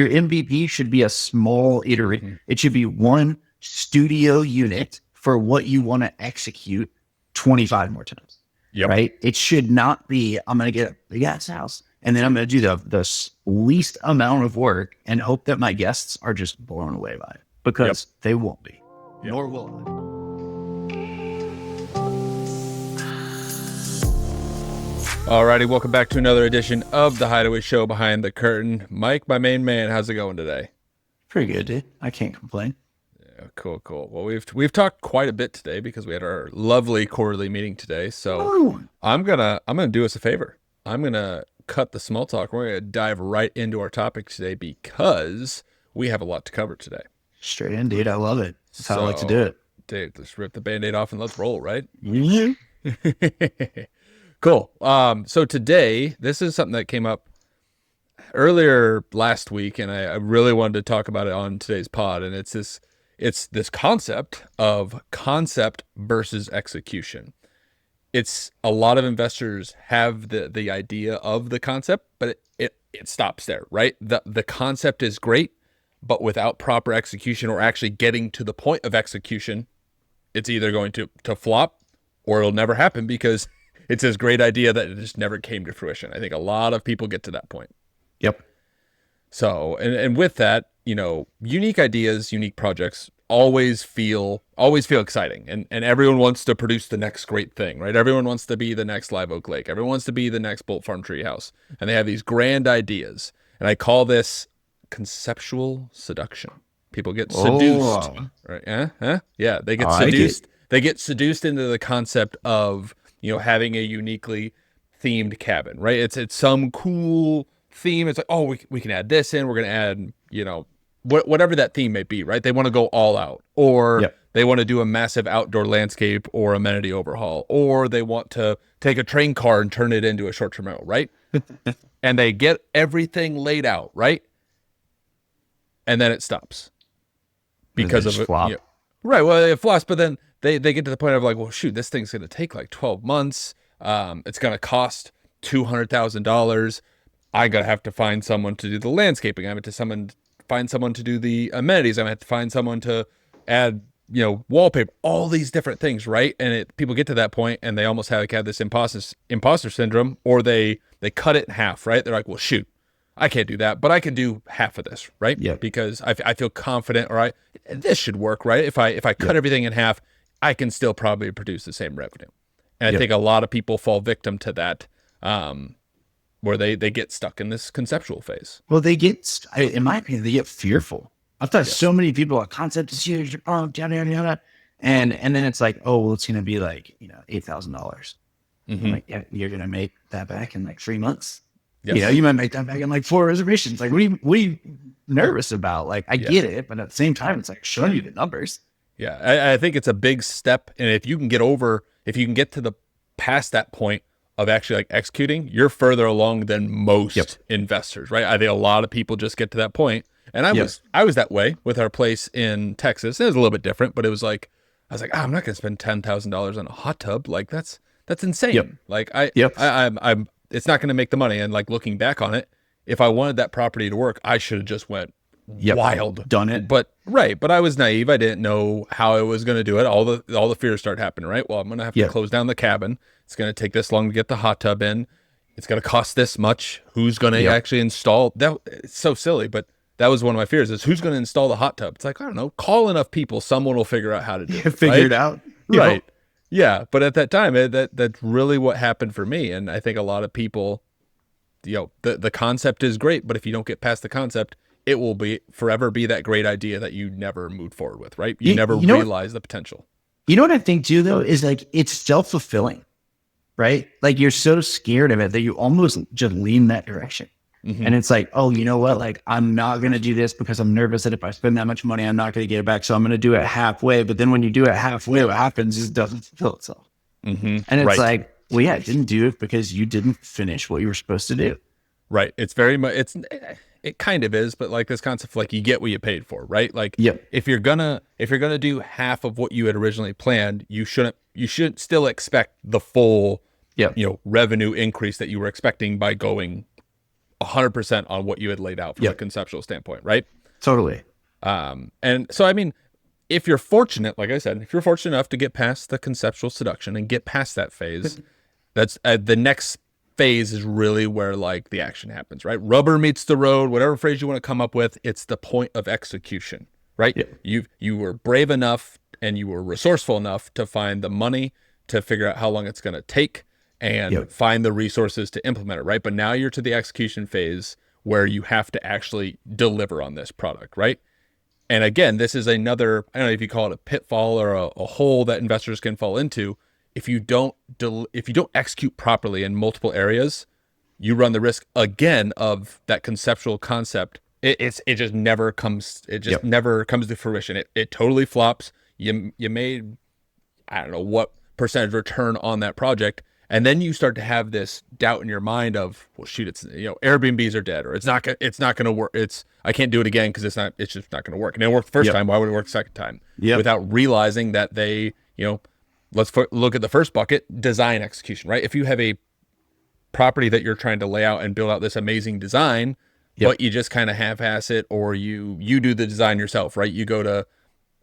Your MVP should be a small iteration. It should be one studio unit for what you want to execute 25 more times. Right? It should not be, I'm going to get a big ass house and then I'm going to do the least amount of work and hope that my guests are just blown away by it, because they won't be, nor will I. Alrighty, welcome back to another edition of the Hideaways Show Behind the Curtain. Mike, my main man, how's it going today? Pretty good, dude. I can't complain. Yeah, cool. Well, we've talked quite a bit today because we had our lovely quarterly meeting today. So I'm gonna do us a favor. I'm gonna cut the small talk. We're gonna dive right into our topic today because we have a lot to cover today. Straight in, dude. I love it. That's how I like to do it. Dude, let's rip the Band-Aid off and let's roll, right? Mm-hmm. Cool. So today, this is something that came up earlier last week, and I really wanted to talk about it on today's pod. And it's this concept of concept versus execution. It's a lot of investors have the idea of the concept, but it stops there, right? The concept is great, but without proper execution or actually getting to the point of execution, it's either going to flop or it'll never happen because it's this great idea that it just never came to fruition. I think a lot of people get to that point. Yep. So, and with that, unique ideas, unique projects always feel exciting. And everyone wants to produce the next great thing, right? Everyone wants to be the next Live Oak Lake. Everyone wants to be the next Bolt Farm Treehouse. And they have these grand ideas. And I call this conceptual seduction. People get seduced, right? Yeah, they get seduced. They get seduced into the concept of, having a uniquely themed cabin, right? It's some cool theme. It's like, oh, we can add this in. We're going to add, whatever that theme may be, right? They want to go all out, or they want to do a massive outdoor landscape or amenity overhaul, or they want to take a train car and turn it into a short-term rental, right? And they get everything laid out, right? And then it stops because of it. Right. Well, it flops, but then they get to the point of like, well, shoot, this thing's going to take like 12 months. It's going to cost $200,000. I got to have to find someone to do the landscaping. I have to find someone to do the amenities. I have to find someone to add, wallpaper, all these different things. Right. And people get to that point and they almost have this imposter syndrome, or they cut it in half. Right. They're like, well, shoot, I can't do that, but I can do half of this. Right. Yeah. Because I feel confident, or this should work. Right. If I cut everything in half, I can still probably produce the same revenue. And I think a lot of people fall victim to that, where they get stuck in this conceptual phase. Well, in my opinion, they get fearful. I've thought so many people, a concept is huge, yada. And then it's like, oh, well, it's going to be like, $8,000. Mm-hmm. I'm like, yeah, you're going to make that back in like 3 months. Yes. You might make that back in like 4 reservations. Like, what are you nervous about? Like, I get it, but at the same time, it's like showing you the numbers. Yeah, I think it's a big step, and if you can get to the past that point of actually like executing, you're further along than most investors, right? I think a lot of people just get to that point, and I was that way with our place in Texas. It was a little bit different, but it was like I was like, I'm not going to spend $10,000 on a hot tub, like that's insane. Yep. Like I'm it's not going to make the money. And like looking back on it, if I wanted that property to work, I should have just went wild, done it. But I was naive. I didn't know how I was going to do it. All the fears start happening, right? Well, I'm going to have to close down the cabin. It's going to take this long to get the hot tub in. It's going to cost this much. Who's going to actually install that? It's so silly, but that was one of my fears, is who's going to install the hot tub? It's like, I don't know, call enough people, someone will figure out how to do it. Figure it out. Right. Yeah. But at that time, that's really what happened for me. And I think a lot of people, the concept is great, but if you don't get past the concept, it will forever be that great idea that you never moved forward with, right? You never realize the potential. You know what I think too, though, is like it's self-fulfilling, right? Like you're so scared of it that you almost just lean that direction. Mm-hmm. And it's like, oh, you know what? Like, I'm not going to do this because I'm nervous that if I spend that much money, I'm not going to get it back. So I'm going to do it halfway. But then when you do it halfway, what happens is it doesn't fulfill itself. Mm-hmm. And it's like, well, yeah, I didn't do it because you didn't finish what you were supposed to do. Right. It's very much, it kind of is, but like this concept, like you get what you paid for, right? Like if you're gonna do half of what you had originally planned, you should still expect the full, revenue increase that you were expecting by going 100% on what you had laid out from a conceptual standpoint, right? Totally. And so, I mean, if you're fortunate, like I said, if you're fortunate enough to get past the conceptual seduction and get past that phase, that's the next phase is really where like the action happens, right? Rubber meets the road, whatever phrase you want to come up with. It's the point of execution, right? You were brave enough and you were resourceful enough to find the money to figure out how long it's going to take and find the resources to implement it, right? But now you're to the execution phase where you have to actually deliver on this product, right? And again, this is another, I don't know if you call it a pitfall or a hole that investors can fall into. If you don't execute properly in multiple areas, you run the risk again of that conceptual concept. It just never comes. It just never comes to fruition. It totally flops. You made, I don't know what percentage return on that project, and then you start to have this doubt in your mind of, well, shoot, it's Airbnbs are dead, or it's not going to work. I can't do it again because it's just not going to work. And it worked the first time. Why would it work the second time? Without realizing that they, let's look at the first bucket, design execution, right? If you have a property that you're trying to lay out and build out this amazing design, but you just kind of half-ass it, or you do the design yourself, right? You go to,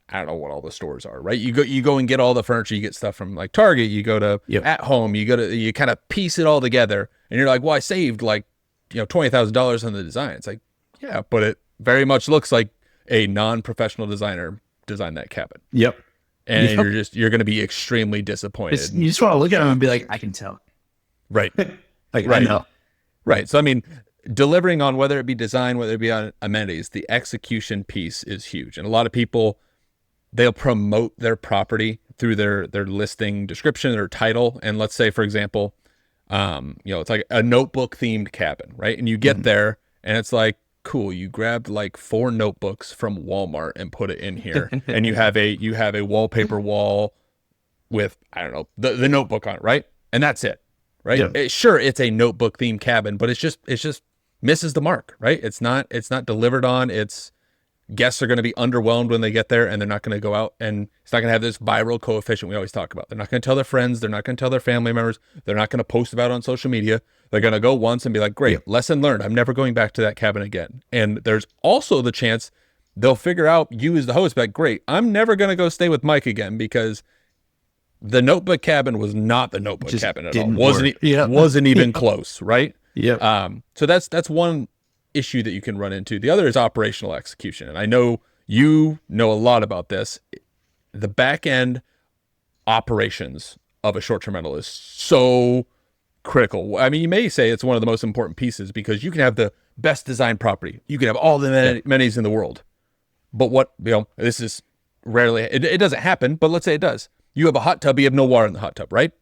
I don't know what all the stores are, right? You go and get all the furniture. You get stuff from like Target. You go to At Home. You kind of piece it all together, and you're like, well, I saved like $20,000 on the design. It's like, yeah, but it very much looks like a non-professional designer designed that cabin. And you're going to be extremely disappointed. You just want to look at them and be like, I can tell. Right. I know. Right. So, I mean, delivering on whether it be design, whether it be on amenities, the execution piece is huge. And a lot of people, they'll promote their property through their listing description, their title. And let's say, for example, it's like a notebook themed cabin, right? And you get there and it's like, cool, you grabbed like 4 notebooks from Walmart and put it in here. And you have a wallpaper wall with, I don't know, the notebook on it, right? And that's it, right? Sure, it's a notebook themed cabin, but it's just misses the mark, right? It's not delivered on. Guests are going to be underwhelmed when they get there, and they're not going to go out, and it's not going to have this viral coefficient we always talk about. They're not going to tell their friends. They're not going to tell their family members. They're not going to post about it on social media. They're going to go once and be like, great, lesson learned. I'm never going back to that cabin again. And there's also the chance they'll figure out you as the host, like, great, I'm never going to go stay with Mike again because the notebook cabin was not the notebook cabin at all. Wasn't even close, right? So that's one issue that you can run into. The other is operational execution. And I know you know a lot about this. The back end operations of a short-term rental is so critical. I mean, you may say it's one of the most important pieces because you can have the best designed property. You can have all the amenities in the world. But this is rarely, it doesn't happen, but let's say it does. You have a hot tub, you have no water in the hot tub, right?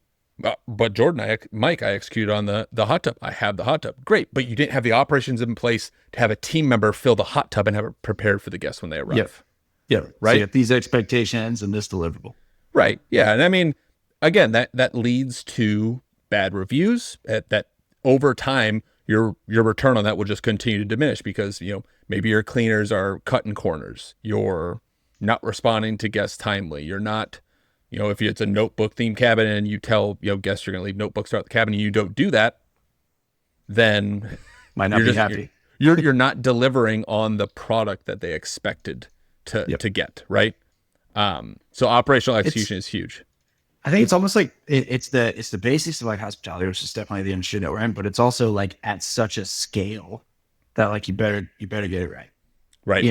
But Jordan, Mike, I executed on the hot tub. I have the hot tub. Great. But you didn't have the operations in place to have a team member fill the hot tub and have it prepared for the guests when they arrive. Right. So you have these expectations and this deliverable. Right. Yeah. And I mean, again, that leads to bad reviews that over time, your return on that will just continue to diminish because, maybe your cleaners are cutting corners. You're not responding to guests timely. You're not, if it's a notebook themed cabin and you tell, guests you're going to leave notebooks throughout the cabin and you don't do that, then might not be happy. You're not delivering on the product that they expected to get, right? So operational execution is huge. I think it's almost like it's the basics of like hospitality, which is definitely the industry that we're in, but it's also like at such a scale that like you better get it right. Right.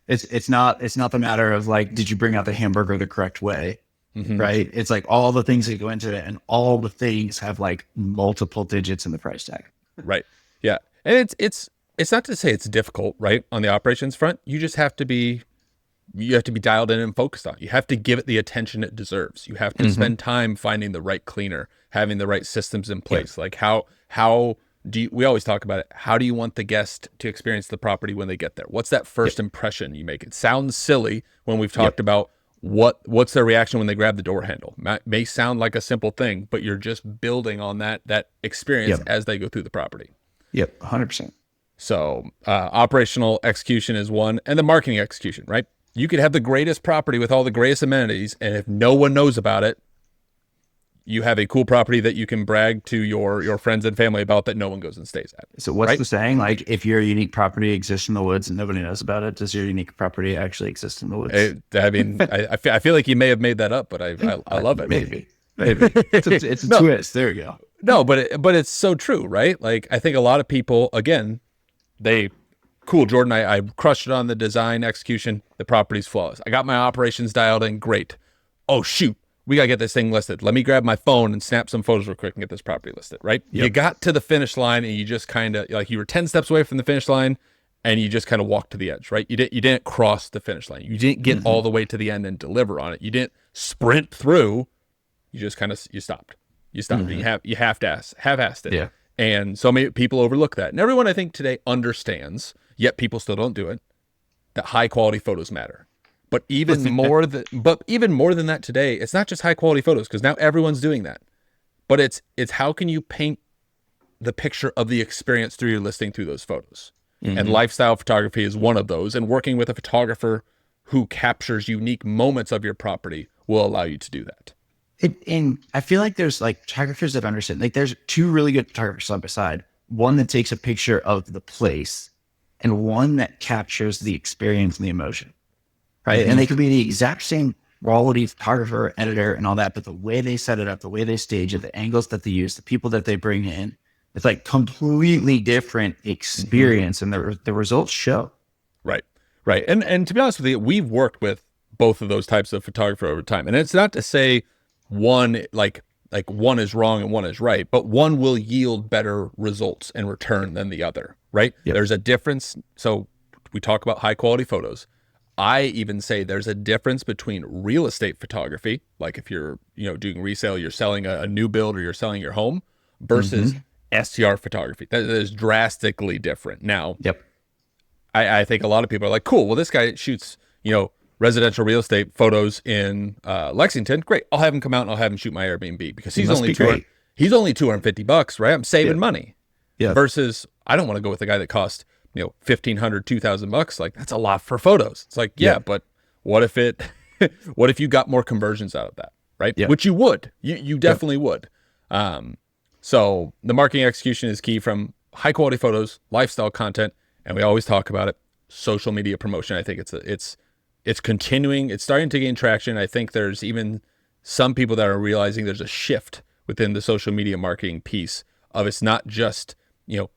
It's not the matter of like, did you bring out the hamburger the correct way? Right. It's like all the things that go into it, and all the things have like multiple digits in the price tag. Right. Yeah. And it's not to say it's difficult, right? On the operations front, you just have to be dialed in and focused on it. You have to give it the attention it deserves. You have to spend time finding the right cleaner, having the right systems in place. Like how do you, we always talk about it. How do you want the guest to experience the property when they get there? What's that first impression you make? It sounds silly when we've talked about what's their reaction when they grab the door handle. May sound like a simple thing, but you're just building on that experience as they go through the property. 100%. So operational execution is one, and the marketing execution, right? You could have the greatest property with all the greatest amenities, and if no one knows about it, you have a cool property that you can brag to your friends and family about that no one goes and stays at. So what's the saying? Like, if your unique property exists in the woods and nobody knows about it, does your unique property actually exist in the woods? I mean, I feel like you may have made that up, but I love it. Maybe. It's a twist. There you go. No, but it's so true, right? Like, I think a lot of people, again, cool, Jordan, I crushed it on the design execution. The property's flawless. I got my operations dialed in. Great. Oh, shoot. We got to get this thing listed. Let me grab my phone and snap some photos real quick and get this property listed, right? Yep. You got to the finish line and you just kind of, like, you were 10 steps away from the finish line and you just kind of walked to the edge, right? You didn't cross the finish line. You didn't get all the way to the end and deliver on it. You didn't sprint through. You just kind of, you stopped. You half-assed it. Yeah. And so many people overlook that. And everyone, I think, today understands, yet people still don't do it, that high quality photos matter. But even more than that today, it's not just high quality photos, because now everyone's doing that. But it's how can you paint the picture of the experience through your listing through those photos. And lifestyle photography is one of those. And working with a photographer who captures unique moments of your property will allow you to do that. And I feel like there's like photographers that understand, like there's two really good photographers side by side. One that takes a picture of the place and one that captures the experience and the emotion. Right. And they could be the exact same quality photographer, editor, and all that, but the way they set it up, the way they stage it, the angles that they use, the people that they bring in, it's like completely different experience, and the results show. Right. And to be honest with you, we've worked with both of those types of photographer over time. And it's not to say one like one is wrong and one is right, but one will yield better results and return than the other. Right. Yep. There's a difference. So we talk about high quality photos. I even say there's a difference between real estate photography, like if you're, doing resale, you're selling a new build or you're selling your home, versus STR photography. That is drastically different. Now, I think a lot of people are like, cool, well, this guy shoots, residential real estate photos in Lexington. Great. I'll have him come out and I'll have him shoot my Airbnb because he's only $250, right? I'm saving money. Yeah. Versus I don't want to go with a guy that cost $1,500, $2,000. Like, that's a lot for photos. It's like, but what if you got more conversions out of that, right? Yeah. Which you would, you definitely would. So the marketing execution is key, from high quality photos, lifestyle content, and we always talk about it, social media promotion. I think it's continuing. It's starting to gain traction. I think there's even some people that are realizing there's a shift within the social media marketing piece of, it's not just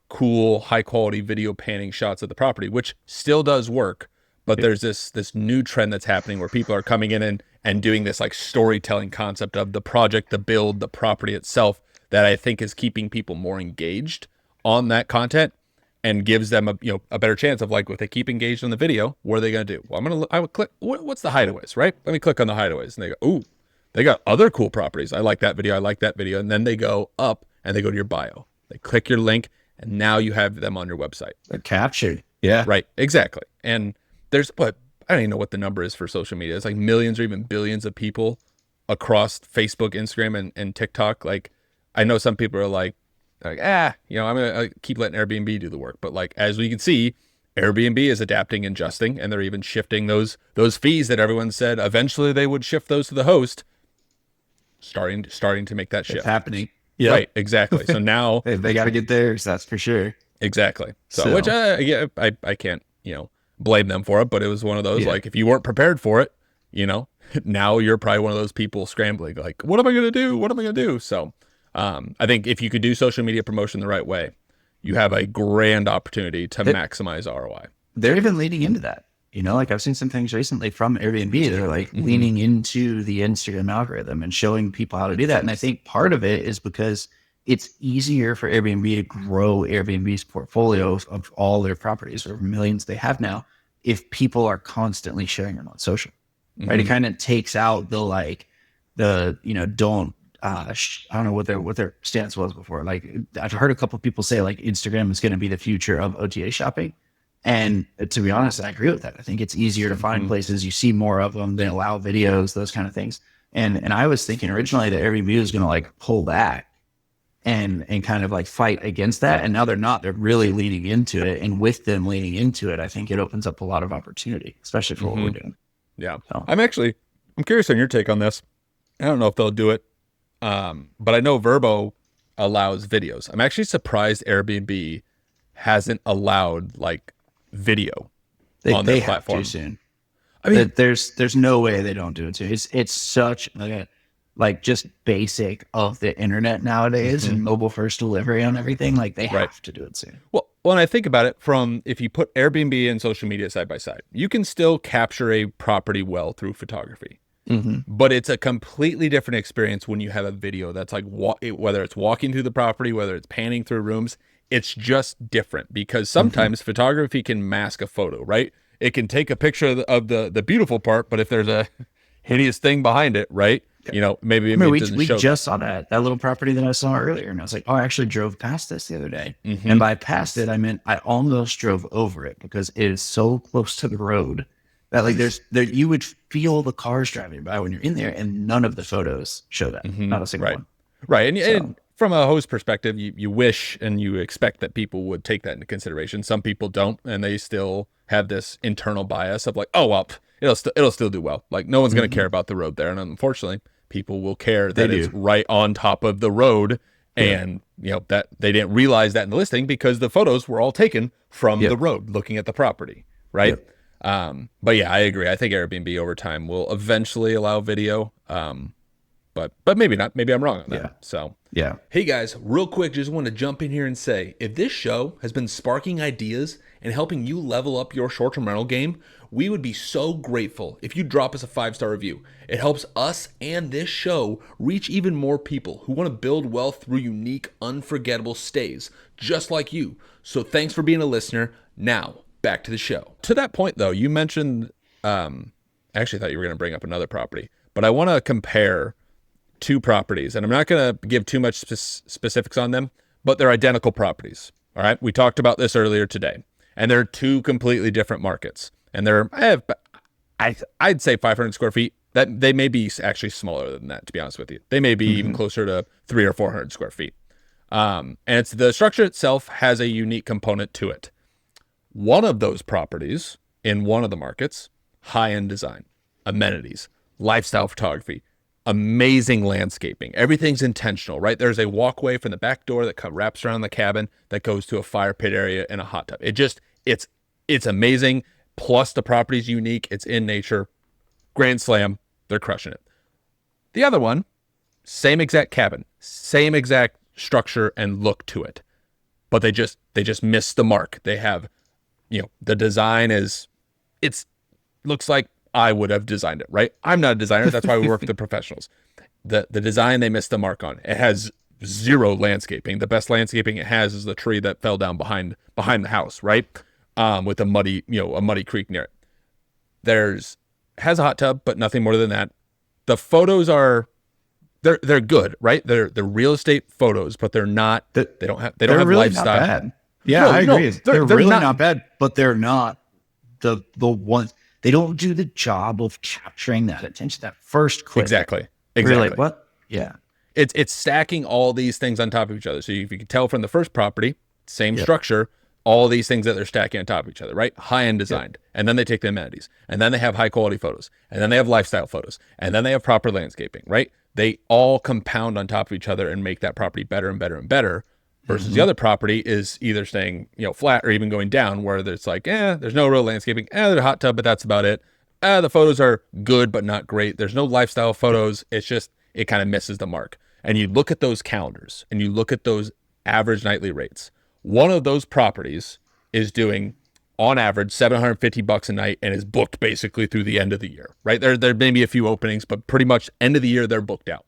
cool, high quality video panning shots of the property, which still does work. But there's this new trend that's happening where people are coming in and doing this like storytelling concept of the project, the build, the property itself, that I think is keeping people more engaged on that content and gives them a better chance of, like, if they keep engaged on the video, what are they going to do? Well, I would click, what's the Hideaways, right? Let me click on the Hideaways, and they go, ooh, they got other cool properties. I like that video. And then they go up and they go to your bio. They click your link, and now you have them on your website. They're captured. Yeah. Right. Exactly. And there's, I don't even know what the number is for social media. It's like millions or even billions of people across Facebook, Instagram, and TikTok. Like, I know some people are like, I'm going to keep letting Airbnb do the work. But like, as we can see, Airbnb is adapting and adjusting, and they're even shifting those fees that everyone said eventually they would shift those to the host, starting to make that shift. It's happening. Yep. Right, exactly. So now they got to get theirs, that's for sure. Exactly. So which I can't, blame them for it, but it was one of those, like, if you weren't prepared for it, now you're probably one of those people scrambling, like, what am I going to do? So I think if you could do social media promotion the right way, you have a grand opportunity to maximize ROI. They're even leaning into that. Like, I've seen some things recently from Airbnb that are like leaning into the Instagram algorithm and showing people how to do that. And I think part of it is because it's easier for Airbnb to grow Airbnb's portfolio of all their properties, or millions they have now, if people are constantly sharing them on social, right? It kind of takes out I don't know what their stance was before. Like, I've heard a couple of people say, like, Instagram is going to be the future of OTA shopping. And to be honest, I agree with that. I think it's easier to find places. You see more of them. They allow videos, those kind of things. And I was thinking originally that Airbnb was going to like pull back and kind of like fight against that. And now they're not. They're really leaning into it. And with them leaning into it, I think it opens up a lot of opportunity, especially for what we're doing. Yeah. So. I'm curious on your take on this. I don't know if they'll do it But I know Verbo allows videos. I'm actually surprised Airbnb hasn't allowed like video on their They platform. have to soon. I mean, there's no way they don't do it too. It's such like just basic of the internet nowadays and mobile first delivery on everything. Like they have to do it soon. Well, when I think about it, from if you put Airbnb and social media side by side, you can still capture a property well through photography. But it's a completely different experience when you have a video that's like, whether it's walking through the property, whether it's panning through rooms, it's just different because sometimes photography can mask a photo, right? It can take a picture of the beautiful part, but if there's a hideous thing behind it, right? You know, maybe we just saw that little property that I saw earlier, and I was like, oh, I actually drove past this the other day. And by past it, I meant I almost drove over it because it is so close to the road that like you would feel the cars driving by when you're in there, and none of the photos show that. Not a single one. Right. And from a host perspective, you wish and you expect that people would take that into consideration. Some people don't, and they still have this internal bias of like, oh, well, it'll still do well. Like no one's going to care about the road there. And unfortunately, people will care that it's right on top of the road. And you know, that they didn't realize that in the listing because the photos were all taken from the road looking at the property. Right. But yeah, I agree. I think Airbnb over time will eventually allow video. But maybe not. Maybe I'm wrong on that. So yeah. Hey guys, real quick, just want to jump in here and say, if this show has been sparking ideas and helping you level up your short-term rental game, we would be so grateful if you drop us a 5-star review. It helps us and this show reach even more people who want to build wealth through unique, unforgettable stays, just like you. So thanks for being a listener. Now, back to the show. To that point, though, you mentioned, I actually thought you were going to bring up another property, but I want to compare two properties, and I'm not going to give too much specifics on them, but they're identical properties. All right. We talked about this earlier today, and they're two completely different markets. And I'd say 500 square feet. That they may be actually smaller than that, to be honest with you. They may be even closer to 300 or 400 square feet. And it's the structure itself has a unique component to it. One of those properties in one of the markets, high-end design, amenities, lifestyle photography, amazing landscaping. Everything's intentional, right? There's a walkway from the back door that wraps around the cabin that goes to a fire pit area and a hot tub. It's amazing. Plus the property's unique. It's in nature. Grand slam. They're crushing it. The other one, same exact cabin, same exact structure and look to it, but they just missed the mark. They have, the design looks like I would have designed it, right? I'm not a designer. That's why we work with the professionals. The design, they missed the mark on. It has zero landscaping. The best landscaping it has is the tree that fell down behind the house, right? With a muddy creek near it. Has a hot tub, but nothing more than that. The photos they're good, right? They're real estate photos, but they're not. They don't have really lifestyle. Not bad. Yeah, I agree. They're really not bad, but they're not the ones. They don't do the job of capturing that attention, that first click. Exactly. Like, what? Yeah. It's stacking all these things on top of each other. So if you can tell from the first property, same structure, all these things that they're stacking on top of each other, right? High-end designed. And then they take the amenities. And then they have high-quality photos. And then they have lifestyle photos. And then they have proper landscaping, right? They all compound on top of each other and make that property better and better and better. Versus the other property is either staying, flat or even going down, where it's like, there's no real landscaping. There's a hot tub, but that's about it. The photos are good, but not great. There's no lifestyle photos. It's just, it kind of misses the mark. And you look at those calendars and you look at those average nightly rates. One of those properties is doing, on average, $750 a night and is booked basically through the end of the year, right? There may be a few openings, but pretty much end of the year, they're booked out.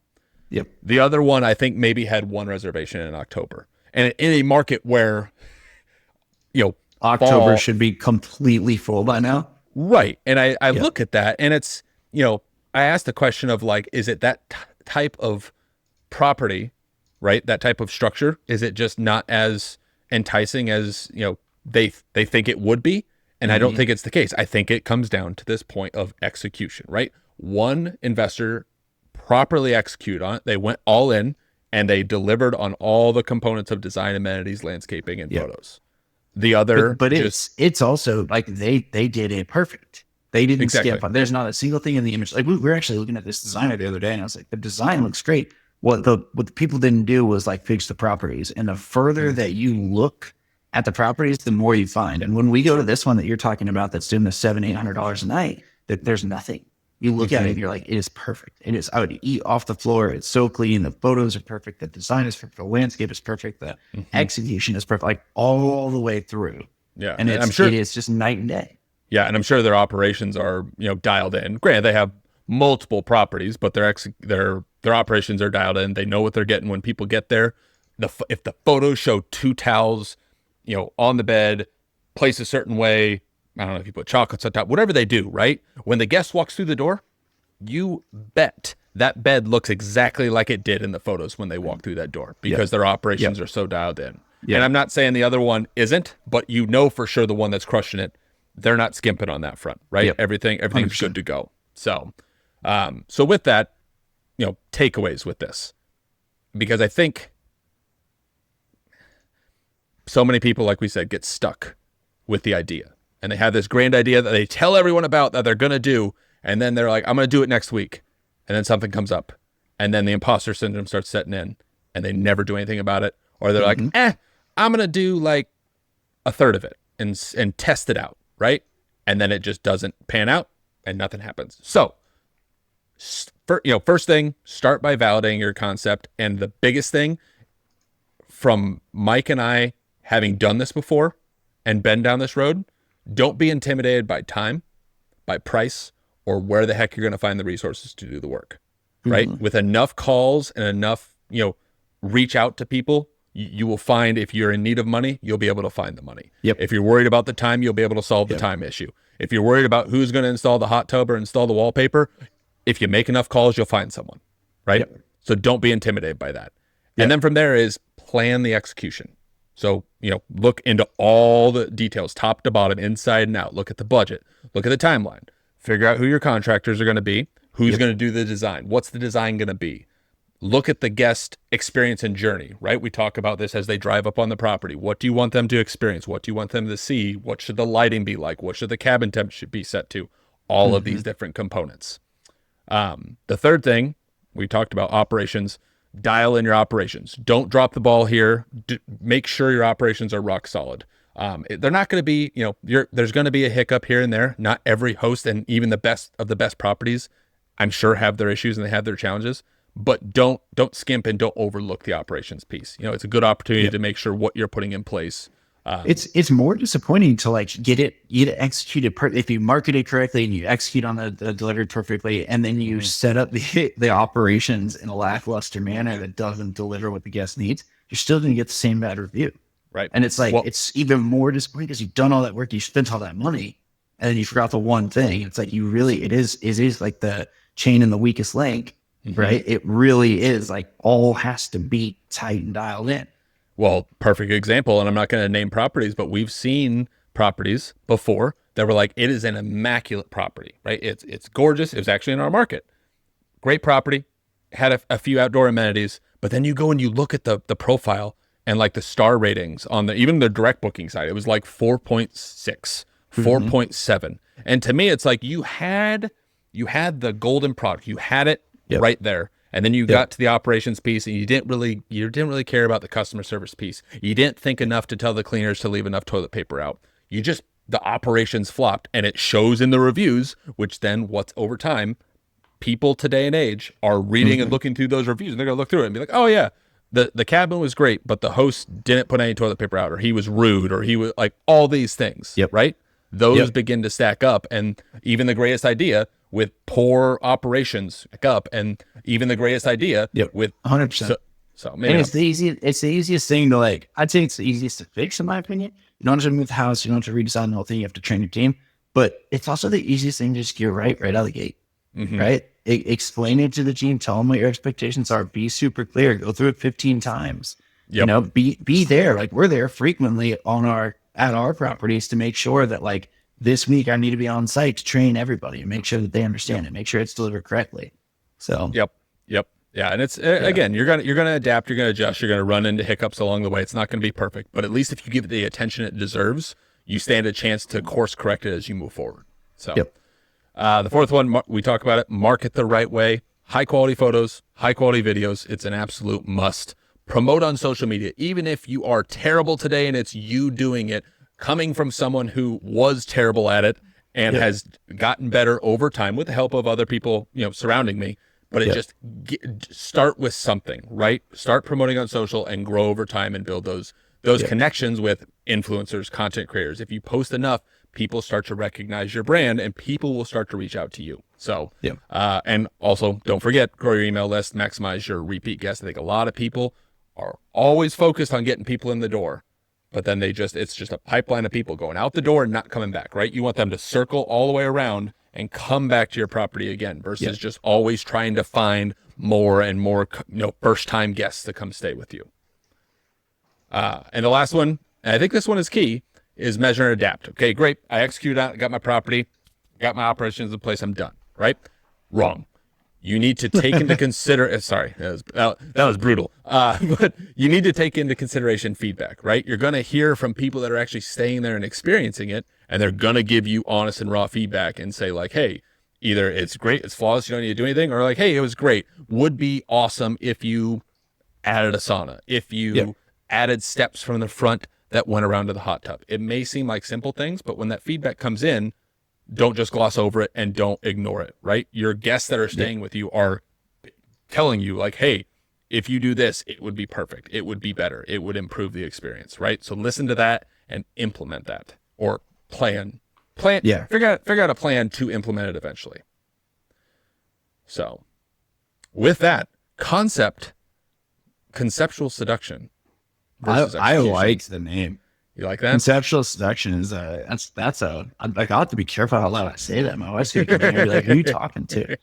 Yep. The other one, I think, maybe had one reservation in October. And in a market where, October should be completely full by now. Right. And I look at that and it's, I asked the question of like, is it that type of property, right? That type of structure? Is it just not as enticing as, they think it would be? And I don't think it's the case. I think it comes down to this point of execution, right? One investor properly executed on it. They went all in. And they delivered on all the components of design, amenities, landscaping, and photos. The other, but it's also like they did it perfect. They didn't skip on. There's not a single thing in the image. Like we were actually looking at this designer the other day, and I was like, the design looks great, what the people didn't do was like fix the properties. And the further that you look at the properties, the more you find. And when we go to this one that you're talking about, that's doing the $700-800 a night, that there's nothing. You look at it and you're like, it is perfect. It is, I would eat off the floor. It's so clean. The photos are perfect. The design is perfect. The landscape is perfect. The execution is perfect, like all the way through. Yeah. And I'm sure it is just night and day. Yeah. And I'm sure their operations are, dialed in. Granted, they have multiple properties, but their operations are dialed in. They know what they're getting when people get there. If the photos show 2 towels, on the bed, placed a certain way, I don't know if you put chocolates on top, whatever they do, right? When the guest walks through the door, you bet that bed looks exactly like it did in the photos when they walk through that door, because their operations are so dialed in. And I'm not saying the other one isn't, but for sure the one that's crushing it, they're not skimping on that front, right? Everything's 100%. Good to go. So, so with that, takeaways with this, because I think so many people, like we said, get stuck with the idea. And they have this grand idea that they tell everyone about that they're going to do. And then they're like, I'm going to do it next week. And then something comes up. And then the imposter syndrome starts setting in. And they never do anything about it. Or they're like, I'm going to do like a third of it and test it out, right? And then it just doesn't pan out and nothing happens. So, first thing, start by validating your concept. And the biggest thing, from Mike and I having done this before and been down this road, don't be intimidated by time, by price, or where the heck you're going to find the resources to do the work, right? With enough calls and enough, reach out to people, you will find, if you're in need of money, you'll be able to find the money. If you're worried about the time, you'll be able to solve the time issue. If you're worried about who's going to install the hot tub or install the wallpaper, if you make enough calls, you'll find someone, right? So don't be intimidated by that. And then from there is plan the execution. So, look into all the details, top to bottom, inside and out. Look at the budget. Look at the timeline. Figure out who your contractors are going to be, who's going to do the design. What's the design going to be? Look at the guest experience and journey, right? We talk about this as they drive up on the property. What do you want them to experience? What do you want them to see? What should the lighting be like? What should the cabin temperature be set to? All of these different components. The third thing, we talked about operations. Dial in your operations. Don't drop the ball here. Make sure your operations are rock solid. They're not going to be, there's going to be a hiccup here and there. Not every host, and even the best of the best properties, I'm sure, have their issues and they have their challenges. But don't skimp and don't overlook the operations piece. It's a good opportunity to make sure what you're putting in place. It's more disappointing to like get it executed if you market it correctly and you execute on the delivery perfectly, and then you set up the operations in a lackluster manner that doesn't deliver what the guest needs. You're still going to get the same bad review, right? And it's like, it's even more disappointing because you've done all that work, you spent all that money, and then you forgot the one thing. It's like it is like the chain in the weakest link, right? It really is like all has to be tight and dialed in. Well, perfect example, and I'm not going to name properties, but we've seen properties before that were like, it is an immaculate property, right? It's gorgeous. It was actually in our market. Great property, had a few outdoor amenities, but then you go and you look at the profile and like the star ratings on even the direct booking side, it was like 4.6, 4.7. And to me, it's like you had the golden product. You had it right there. And then you got to the operations piece and you didn't really care about the customer service piece. You didn't think enough to tell the cleaners to leave enough toilet paper out. The operations flopped, and it shows in the reviews, which then what's over time, people today and age are reading and looking through those reviews, and they're going to look through it and be like, oh yeah, the cabin was great, but the host didn't put any toilet paper out, or he was rude, or he was like all these things, right? Those begin to stack up, and even the greatest idea with poor operations back up, and even the greatest idea with 100%. So maybe it's the easiest thing to like. I'd say it's the easiest to fix, in my opinion. You don't have to move the house. You don't have to redesign the whole thing. You have to train your team, but it's also the easiest thing to just get right out of the gate, right? Explain it to the team. Tell them what your expectations are. Be super clear. Go through it 15 times. Be there. Like, we're there frequently at our properties to make sure that like, this week I need to be on site to train everybody and make sure that they understand it, make sure it's delivered correctly. So, yeah. And it's, again, you're going to adapt, you're going to adjust, you're going to run into hiccups along the way. It's not going to be perfect, but at least if you give it the attention it deserves, you stand a chance to course correct it as you move forward. So, the fourth one, we talk about it, market the right way, high quality photos, high quality videos. It's an absolute must. Promote on social media, even if you are terrible today and it's you doing it, coming from someone who was terrible at it and has gotten better over time with the help of other people, surrounding me. But it start with something, right? Start promoting on social and grow over time and build those connections with influencers, content creators. If you post enough, people start to recognize your brand and people will start to reach out to you. So, and also don't forget, grow your email list, maximize your repeat guests. I think a lot of people are always focused on getting people in the door, but then it's just a pipeline of people going out the door and not coming back, right? You want them to circle all the way around and come back to your property again versus just always trying to find more and more, first time guests to come stay with you. And the last one, and I think this one is key, is measure and adapt. Okay, great. I executed on it, got my property, got my operations in place. I'm done, right? Wrong. You need to take into sorry, that was brutal. But you need to take into consideration feedback, right? You're going to hear from people that are actually staying there and experiencing it, and they're going to give you honest and raw feedback and say like, hey, either it's great, it's flawless, you don't need to do anything, or like, hey, it was great. Would be awesome if you added a sauna, if you added steps from the front that went around to the hot tub. It may seem like simple things, but when that feedback comes in, don't just gloss over it and don't ignore it, right? Your guests that are staying with you are telling you like, hey, if you do this, it would be perfect. It would be better. It would improve the experience, right? So listen to that and implement that, or plan, figure out a plan to implement it eventually. So with that conceptual seduction. I like the name. You like that? Conceptual seduction is I have to be careful how loud I say that. My wife's gonna be like, "Who you talking to?"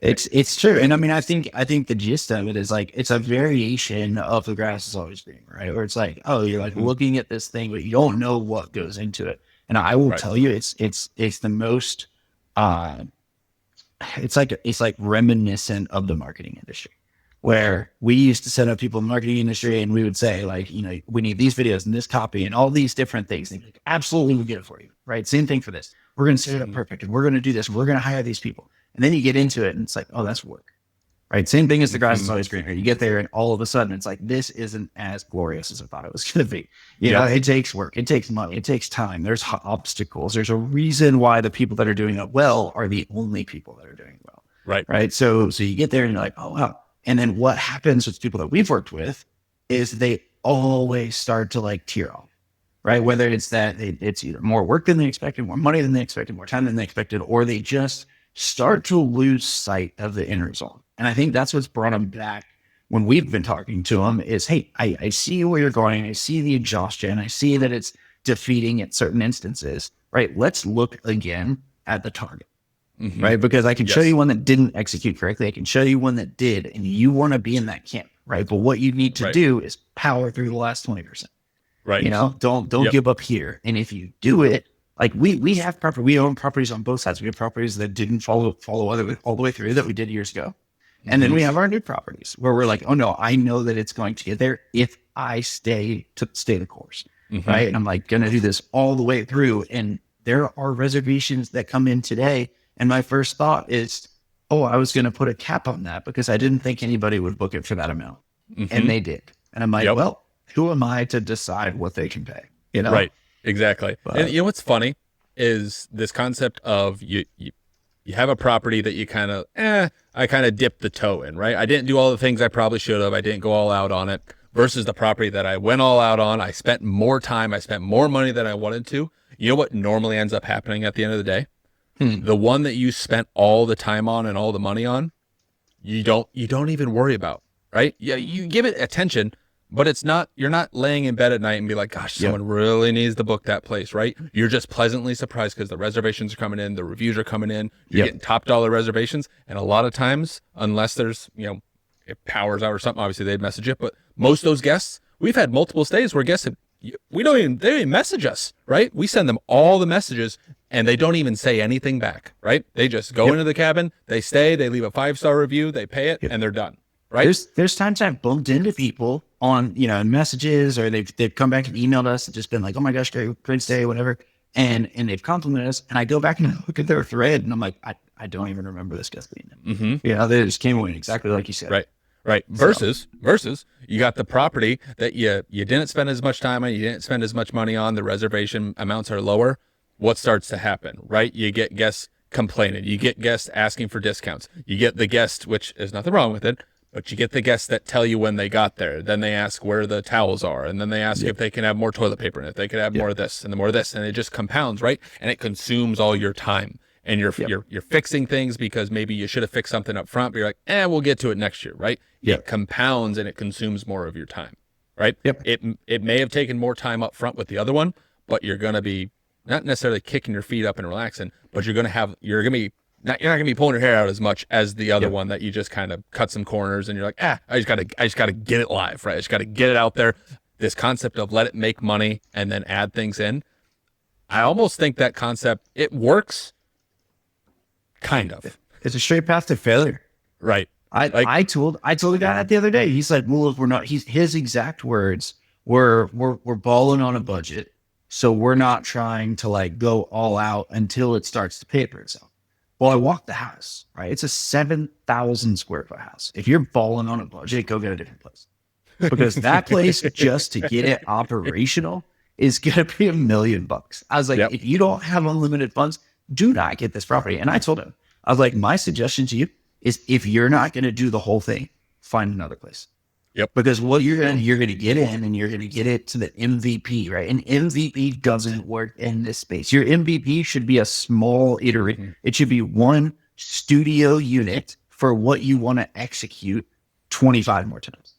It's true, and I mean, I think the gist of it is like it's a variation of the grass is always green, right? Where it's like, oh, you're like looking at this thing, but you don't know what goes into it. And I will tell you, it's the most, it's like reminiscent of the marketing industry, where we used to set up people in the marketing industry and we would say like, we need these videos and this copy and all these different things. And like, absolutely, we'll get it for you, right? Same thing for this. We're going to set it up perfect and we're going to do this. We're going to hire these people. And then you get into it and it's like, oh, that's work, right? Same thing as the grass is always greener. You get there and all of a sudden it's like, this isn't as glorious as I thought it was going to be. You know, it takes work. It takes money. It takes time. There's obstacles. There's a reason why the people that are doing it well are the only people that are doing it well. Right. So you get there and you're like, oh, wow. And then what happens with people that we've worked with is they always start to like tear off, right? Whether it's that it's either more work than they expected, more money than they expected, more time than they expected, or they just start to lose sight of the end result. And I think that's what's brought them back when we've been talking to them is, hey, I see where you're going. I see the exhaustion. I see that it's defeating at certain instances, right? Let's look again at the target. Right. Because I can show you one that didn't execute correctly. I can show you one that did, and you want to be in that camp. Right. But what you need to do is power through the last 20%. Right. Don't give up here. And if you do it, like we have property, we own properties on both sides. We have properties that didn't follow all the way through that we did years ago. And then we have our new properties where we're like, oh no, I know that it's going to get there if I stay the course. Right. And I'm like going to do this all the way through. And there are reservations that come in today. And my first thought is, oh, I was going to put a cap on that because I didn't think anybody would book it for that amount. And they did. And I'm like, well, who am I to decide what they can pay? Right. Exactly. But, and what's funny is this concept of you have a property that you kind of, I kind of dipped the toe in, right? I didn't do all the things I probably should have. I didn't go all out on it versus the property that I went all out on. I spent more time. I spent more money than I wanted to. You know what normally ends up happening at the end of the day? The one that you spent all the time on and all the money on, you don't even worry about, right? Yeah, you give it attention, but you're not laying in bed at night and be like, gosh, someone really needs to book that place, right? You're just pleasantly surprised because the reservations are coming in, the reviews are coming in, you're getting top dollar reservations. And a lot of times, unless there's, it powers out or something, obviously they'd message it, but most of those guests, we've had multiple stays where guests have, they don't even message us, right? We send them all the messages and they don't even say anything back, right? They just go into the cabin, they stay, they leave a 5-star review, they pay it, and they're done, right? There's times I've bumped into people on, in messages, or they've come back and emailed us and just been like, oh my gosh, great stay, whatever. and they've complimented us. And I go back and I look at their thread and I'm like, I don't even remember this guest being there. Yeah, they just came away exactly like you said. Right. Versus you got the property that you didn't spend as much time on, you didn't spend as much money on, the reservation amounts are lower. What starts to happen, right? You get guests complaining, you get guests asking for discounts, you get the guest, which there's nothing wrong with it, but you get the guests that tell you when they got there. Then they ask where the towels are, and then they ask if they can have more toilet paper, and if they could have more of this and the more of this, and it just compounds, right? And it consumes all your time. And you're fixing things because maybe you should have fixed something up front, but you're like, we'll get to it next year, right? It compounds and it consumes more of your time, right? It may have taken more time up front with the other one, but you're going to be not necessarily kicking your feet up and relaxing, but you're not going to be pulling your hair out as much as the other one that you just kind of cut some corners and you're like, I just got to get it live, right? I just got to get it out there. This concept of let it make money and then add things in. I almost think that concept, it works. Kind of. It's a straight path to failure. Right. I told a guy that the other day. He's like, well, if we're not, his exact words were, we're balling on a budget. So we're not trying to like go all out until it starts to pay for itself. Well, I walked the house, right? It's a 7,000 square foot house. If you're balling on a budget, go get a different place. Because that place, just to get it operational, is going to be $1 million. I was like, if you don't have unlimited funds, do not get this property. And I told him, I was like, my suggestion to you is if you're not going to do the whole thing, find another place. Because what you're going to get in and you're going to get it to the MVP, right? And MVP doesn't work in this space. Your MVP should be a small iteration. It should be one studio unit for what you want to execute 25 more times,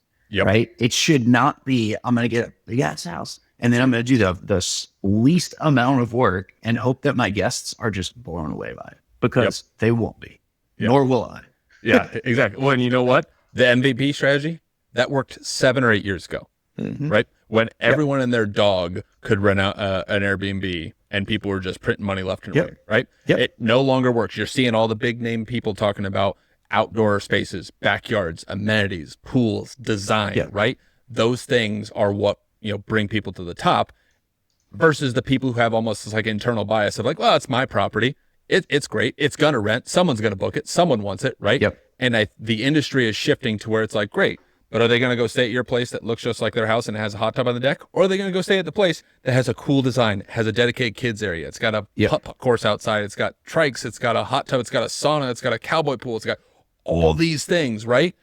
right? It should not be, I'm going to get a big ass house and then I'm going to do the least amount of work and hope that my guests are just blown away by it, because they won't be, nor will I. Exactly. Well, and you know what? The MVP strategy, that worked 7 or 8 years ago, right? When everyone and their dog could rent out an Airbnb and people were just printing money left and right? It no longer works. You're seeing all the big name people talking about outdoor spaces, backyards, amenities, pools, design, right? Those things are what, bring people to the top, versus the people who have almost this like internal bias of like, well, it's my property. It's great. It's going to rent. Someone's going to book it. Someone wants it, right? And the industry is shifting to where it's like, great, but are they going to go stay at your place that looks just like their house and has a hot tub on the deck? Or are they going to go stay at the place that has a cool design, has a dedicated kids area? It's got a putt course outside. It's got trikes. It's got a hot tub. It's got a sauna. It's got a cowboy pool. It's got all these things, right?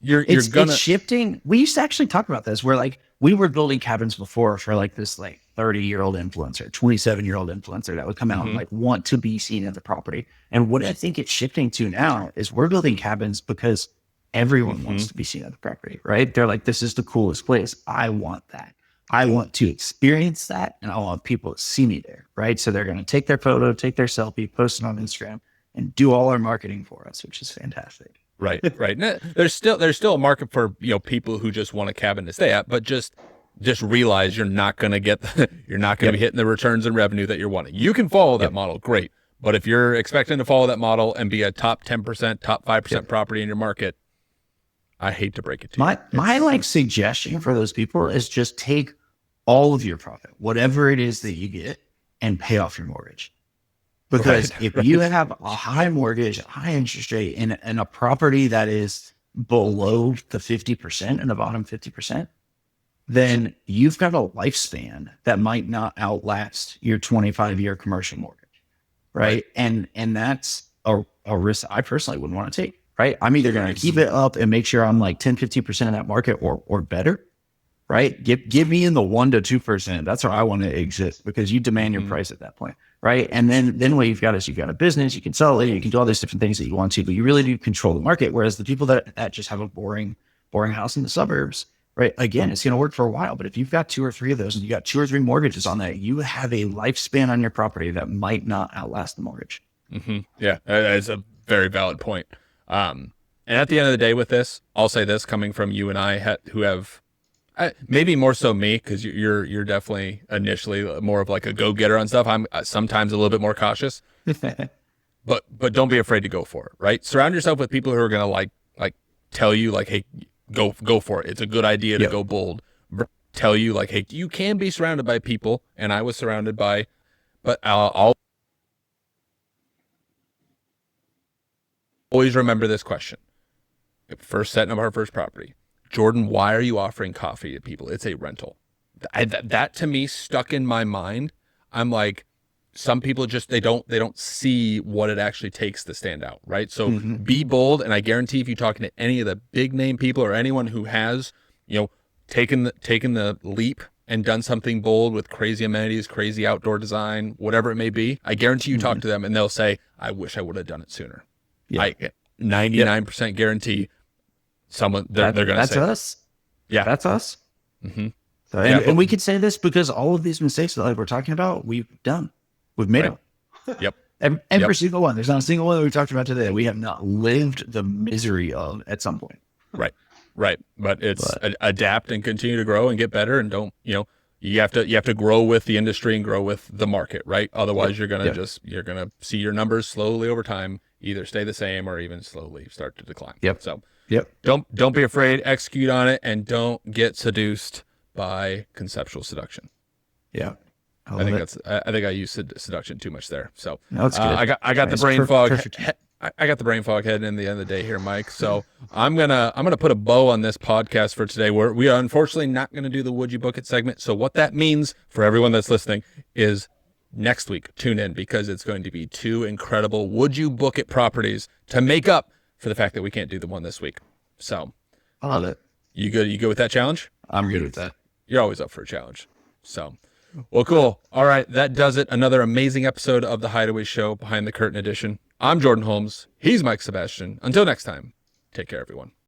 It's shifting. We used to actually talk about this where like we were building cabins before for like this like 30-year-old influencer, 27-year-old influencer that would come out and like want to be seen at the property. And what I think it's shifting to now is we're building cabins because everyone wants to be seen at the property, right? They're like, this is the coolest place. I want that. I want to experience that. And I want people to see me there, right? So they're going to take their photo, take their selfie, post it on Instagram, and do all our marketing for us, which is fantastic. Right. There's still a market for people who just want a cabin to stay at, but just realize you're not going to get you're not going to be hitting the returns and revenue that you're wanting. You can follow that model, great, but if you're expecting to follow that model and be a top 10%, top 5% property in your market, I hate to break it to you. My like suggestion for those people is just take all of your profit, whatever it is that you get, and pay off your mortgage. Because if you have a high mortgage, high interest rate, and a property that is below the 50% and the bottom 50%, then you've got a lifespan that might not outlast your 25-year commercial mortgage, right? And that's a risk I personally wouldn't want to take, right? I'm either going to keep it up and make sure I'm like 10, 15% of that market or better, right? Give me in the 1 to 2%. That's where I want to exist, because you demand your price at that point. Right. And then what you've got is you've got a business, you can sell it, you can do all these different things that you want to, but you really do control the market. Whereas the people that just have a boring house in the suburbs, right? Again, it's going to work for a while, but if you've got 2 or 3 of those and you got 2 or 3 mortgages on that, you have a lifespan on your property that might not outlast the mortgage. Yeah, that's a very valid point. And at the end of the day with this, I'll say this coming from you and I who have, maybe more so me, because you're definitely initially more of like a go-getter on stuff. I'm sometimes a little bit more cautious, but don't be afraid to go for it, right? Surround yourself with people who are gonna like tell you like, hey, go for it. It's a good idea to go bold. tell you like, hey, you can be surrounded by people, and I was surrounded by, but I'll always remember this question. First setting up our first property. Jordan, why are you offering coffee to people? It's a rental. That to me stuck in my mind. I'm like, some people just, they don't see what it actually takes to stand out, right? So be bold. And I guarantee if you're talking to any of the big name people or anyone who has, taken the leap and done something bold with crazy amenities, crazy outdoor design, whatever it may be, I guarantee you talk to them and they'll say, I wish I would have done it sooner. Yeah. I 99% guarantee someone they're going to say that's us. Yeah, that's us. So, and we could say this because all of these mistakes that we're talking about, we've made them. Yep. Every single one. There's not a single one that we talked about today that we have not lived the misery of at some point. Right. But it's adapt and continue to grow and get better, and don't, you have to grow with the industry and grow with the market, right? Otherwise you're going to you're going to see your numbers slowly over time either stay the same or even slowly start to decline. So don't be afraid, execute on it, and don't get seduced by conceptual seduction. Yeah. I think I used seduction too much there. So no, it's good. I got the brain fog. I got the brain fog heading in the end of the day here, Mike. So I'm gonna put a bow on this podcast for today. We are unfortunately not gonna do the Would You Book It segment. So what that means for everyone that's listening is next week, tune in, because it's going to be 2 incredible Would You Book It properties to make up for the fact that we can't do the one this week. So I love it. You good with that challenge? I'm good with that. You're always up for a challenge. So, well, cool. All right. That does it. Another amazing episode of the Hideaways Show, Behind the Curtain edition. I'm Jordan Holmes. He's Mike Sebastian. Until next time, take care, everyone.